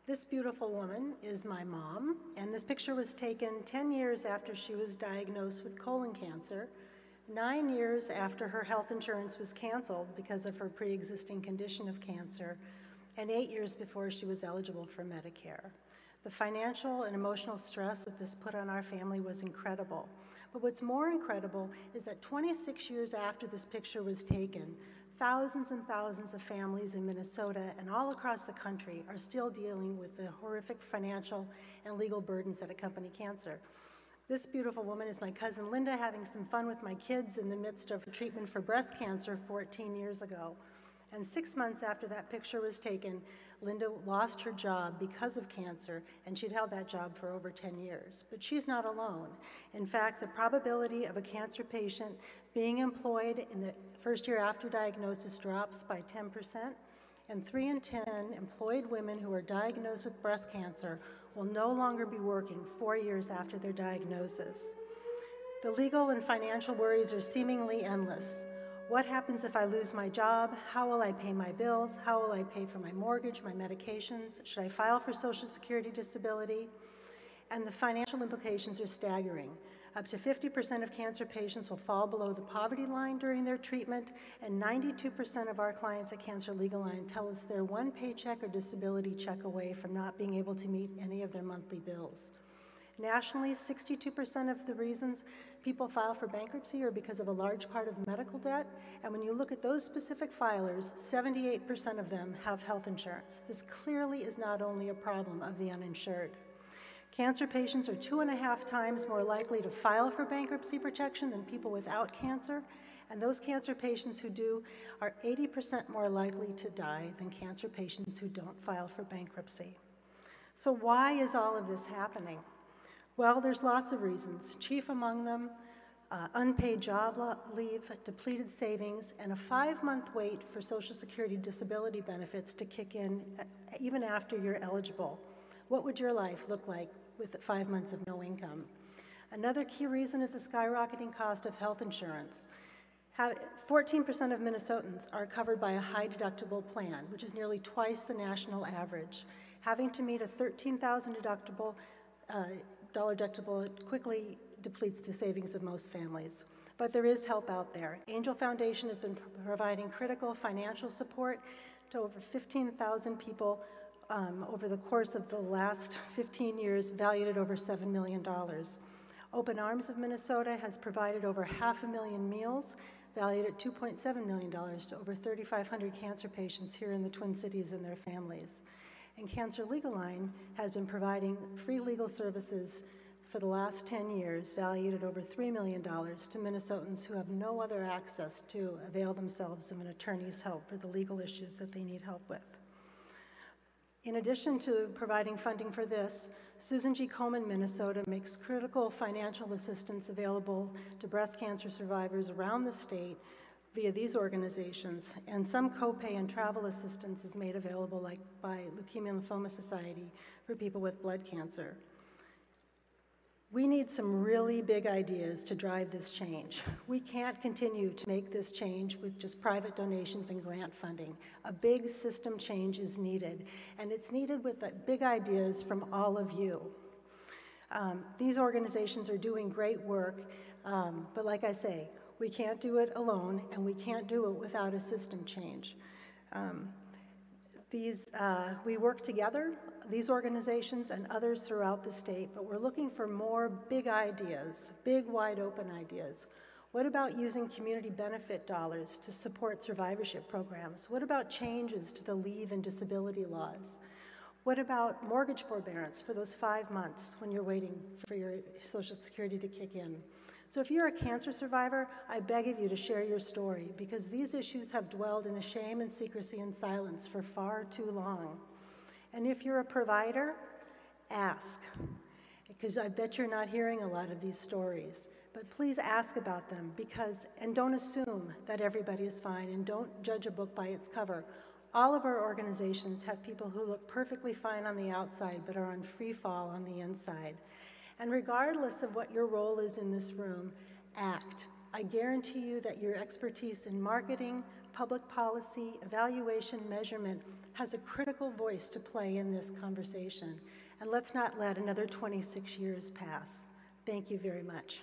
This beautiful woman is my mom, and this picture was taken 10 years after she was diagnosed with colon cancer, 9 years after her health insurance was canceled because of her pre-existing condition of cancer, and 8 years before she was eligible for Medicare. The financial and emotional stress that this put on our family was incredible. But what's more incredible is that 26 years after this picture was taken, thousands and thousands of families in Minnesota and all across the country are still dealing with the horrific financial and legal burdens that accompany cancer. This beautiful woman is my cousin Linda, having some fun with my kids in the midst of treatment for breast cancer 14 years ago. And 6 months after that picture was taken, Linda lost her job because of cancer, and she'd held that job for over 10 years. But she's not alone. In fact, the probability of a cancer patient being employed in the first year after diagnosis drops by 10%, and 3 in 10 employed women who are diagnosed with breast cancer will no longer be working 4 years after their diagnosis. The legal and financial worries are seemingly endless. What happens if I lose my job? How will I pay my bills? How will I pay for my mortgage, my medications? Should I file for Social Security disability? And the financial implications are staggering. Up to 50% of cancer patients will fall below the poverty line during their treatment, and 92% of our clients at Cancer Legal Line tell us they're one paycheck or disability check away from not being able to meet any of their monthly bills. Nationally, 62% of the reasons people file for bankruptcy are because of a large part of medical debt, and when you look at those specific filers, 78% of them have health insurance. This clearly is not only a problem of the uninsured. Cancer patients are 2.5 times more likely to file for bankruptcy protection than people without cancer, and those cancer patients who do are 80% more likely to die than cancer patients who don't file for bankruptcy. So why is all of this happening? Well, there's lots of reasons. Chief among them, unpaid job leave, depleted savings, and a 5-month wait for Social Security disability benefits to kick in even after you're eligible. What would your life look like with 5 months of no income? Another key reason is the skyrocketing cost of health insurance. 14% of Minnesotans are covered by a high deductible plan, which is nearly twice the national average. Having to meet a $13,000 deductible quickly depletes the savings of most families. But there is help out there. Angel Foundation has been providing critical financial support to over 15,000 people over the course of the last 15 years, valued at over $7 million. Open Arms of Minnesota has provided over 500,000 meals, valued at $2.7 million, to over 3,500 cancer patients here in the Twin Cities and their families. And Cancer Legal Line has been providing free legal services for the last 10 years, valued at over $3 million, to Minnesotans who have no other access to avail themselves of an attorney's help for the legal issues that they need help with. In addition to providing funding for this, Susan G. Komen, Minnesota, makes critical financial assistance available to breast cancer survivors around the state via these organizations, and some copay and travel assistance is made available, like by Leukemia and Lymphoma Society, for people with blood cancer. We need some really big ideas to drive this change. We can't continue to make this change with just private donations and grant funding. A big system change is needed, and it's needed with big ideas from all of you. These organizations are doing great work, but like I say, we can't do it alone, and we can't do it without a system change. We work together, these organizations and others throughout the state, but we're looking for more big ideas, big, wide open ideas. What about using community benefit dollars to support survivorship programs? What about changes to the leave and disability laws? What about mortgage forbearance for those 5 months when you're waiting for your Social Security to kick in? So if you're a cancer survivor, I beg of you to share your story, because these issues have dwelled in the shame and secrecy and silence for far too long. And if you're a provider, ask, because I bet you're not hearing a lot of these stories. But please ask about them, and don't assume that everybody is fine, and don't judge a book by its cover. All of our organizations have people who look perfectly fine on the outside but are on free fall on the inside. And regardless of what your role is in this room, act. I guarantee you that your expertise in marketing, public policy, evaluation, measurement has a critical voice to play in this conversation. And let's not let another 26 years pass. Thank you very much.